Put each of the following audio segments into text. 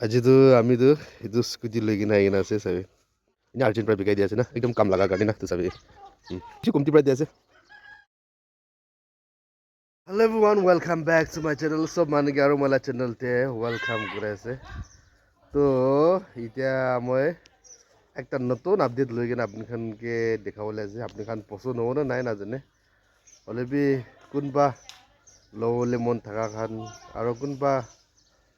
আজি তো আমি তো এইটো স্কুটি লৈ কিনে আহি কিনে আছে চাবি এনে আৰ্জেণ্ট প্ৰায় বিকাই দি আছে না একদম কাম লগা গাড়ী না তো চাবি কিছু কমতি প্ৰায় দি আছে hello' everyone welcome back to my channel সব মানুহকে আৰু মোলা চেনেলতে ৱেলকাম কৰি আছে তো এতিয়া মই একটা নতুন আপডেট লৈ কিনে আপোনালোকে দেখাবলৈ আছে আপোনালোক পচন্দ হ'ব নে নাই নাজানে অলৰেডি কোনোবা ল'বলৈ মন থকা খান আৰু কোনোবা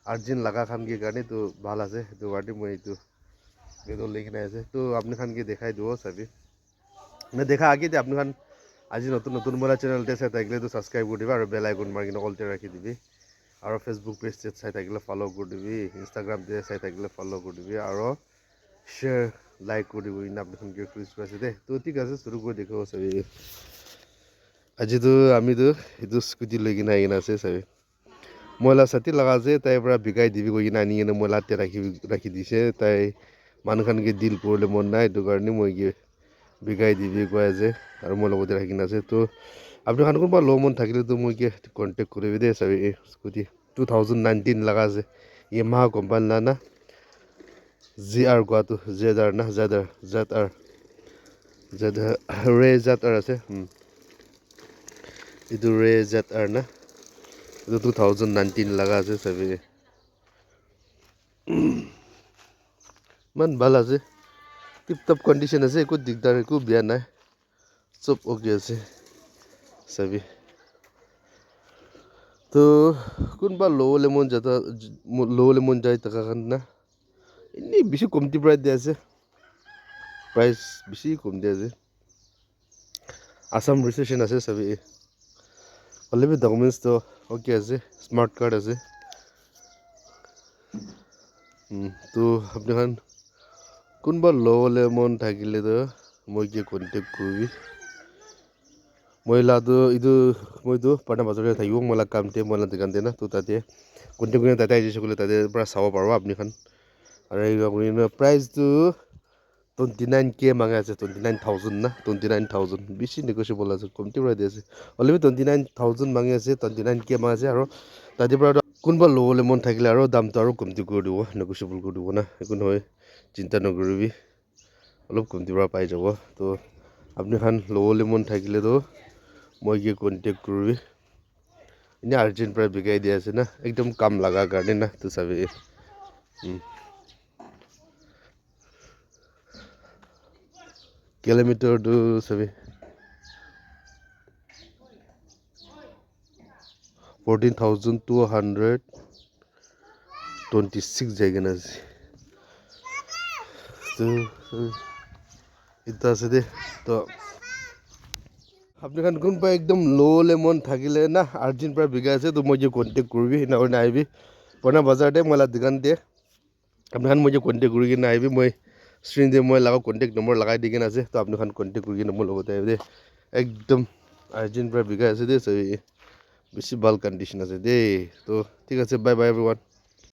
আৰ্জেণ্ট লগা খান কি কাৰণে তো ভাল আছে সেইটো কাৰণে মই এইটো লৈ কিনে আছে তো আপোনালোকে দেখাই দিব চাবি দেখা আগে দে আপোনালোক আজি নতুন নতুন মোলা চেনেলতে চাই থাকিলে তো ছাবস্ক্ৰাইব কৰি দিবা আৰু বেল আইকন মাৰি কিনে অলতে ৰাখি দিবি আৰু ফেচবুক পেজ চাই থাকিলে ফ'ল' কৰি দিবি ইনষ্টাগ্ৰাম চাই থাকিলে ফ'ল' কৰি দিবি আৰু শ্বেয়াৰ লাইক কৰি দিব ইনে আপোনালোকে ৰিকুৱেষ্ট কৰিছে দে তো ঠিক আছে শুরু করে দেখাব চাবি আজি তো আমি তো এইটো স্কুটি লৈ কিনে আহি কিনে আছে চাবি ময়লা ছাতি লগা আছে তাইৰ পৰা বিকাই দিবি কৈ কিনে আনি কিনে ময়লাতে ৰাখি দিছে তাই মানুহখনকে ডিল কৰিলে মন নাই সেইটো কাৰণে মই বিকাই দিবি কৈ আছে আৰু মই লগতে ৰাখি কিনে আছে তো আপোনালোকৰ কোনোবা ল' মন থাকিলেতো মই কণ্টেক্ট কৰিবি দেই চাবি এই স্কুটি 2019 লগা আছে ইয়ামাহা কোম্পানী না ZR কোৱাটো ZR না ZR ৰে ZR আছে এইটো ৰে ZR না এইটো 2019 লগা আছে চাবি ইমান ভাল আছে টিপ টপ কণ্ডিশ্যন আছে একো দিগদাৰ একো বেয়া নাই চব অ'কে আছে চাবি তো কোনোবা ল'বলৈ মন যায় থকা কাৰণে না এনেই বেছি কমতি প্ৰাইচ দিয়া আছে প্ৰাইচ বেছি কম দিয়া আছে আসাম ৰেজিষ্ট্ৰেশ্যন আছে চাবি অলৰেডি ডকুমেণ্টছটো অ'কে আছে স্মাৰ্ট কাৰ্ড আছে তো আপোনালোক কোনোবা ল'বলৈ মন থাকিলেতো মই কণ্টেক্ট কৰিবি মইলাটো মইতো পাটনা বাজাৰতে থাকিব মইলা কামতে মইলা দোকানতে না তো তাতে কণ্টেক্ট কৰি তাতে আহিছে ক'লে তাতে পৰা চাব পাৰোঁ আপোনালোক আৰু আপুনি প্ৰাইচটো 29K মাঙে আছে 29,000 না 29,000 বেছি নেগচিয়েবল আছে কমতি পৰা দি আছে অলৰেডি 29,000 মাঙি আছে 29K মাঙি আছে আৰু তাতে পৰা কোনোবা ল'বলৈ মন থাকিলে আৰু দামটো আৰু কমতি কৰি দিব নেগচিয়েবল কৰি দিব না একো নহয় চিন্তা নকৰিবি অলপ কমতি পৰা পাই যাব তো আপোনালোক ল'বলৈ মন থাকিলেতো মই কণ্টেক্ট কৰিবি এনেই আৰ্জেণ্ট প্ৰায় বিকাই দি আছে না একদম কাম লগা কাৰণে না তো চাবি কিলোমিটাৰটো চাবি 14,226 যায় কিনে আছে তো এটা আছে দে তো আপোনালোক কোনোবা একদম ল'বলৈ মন থাকিলে না আৰ্জেণ্ট প্ৰায় বিকাই আছে তো মই কণ্টেক্ট কৰিবি সেইদিনাখন আহিবি পুৰণা বজাৰতে মই দোকানতে আপোনালোক মই কণ্টেক্ট কৰি কিনে আহিবি মই স্ক্ৰীণতে মই লগা কণ্টেক্ট নম্বৰ লগাই দি কিনে আছে তো আপোনালোক কণ্টেক্ট কৰি কিনে মোৰ লগতে আহিবি দেই একদম আৰ্জেণ্ট প্ৰায় বিকাই আছে দেই চাবি বেছি ভাল কণ্ডিশ্যন আছে দেই তো ঠিক আছে বাই বাই এভৰিৱান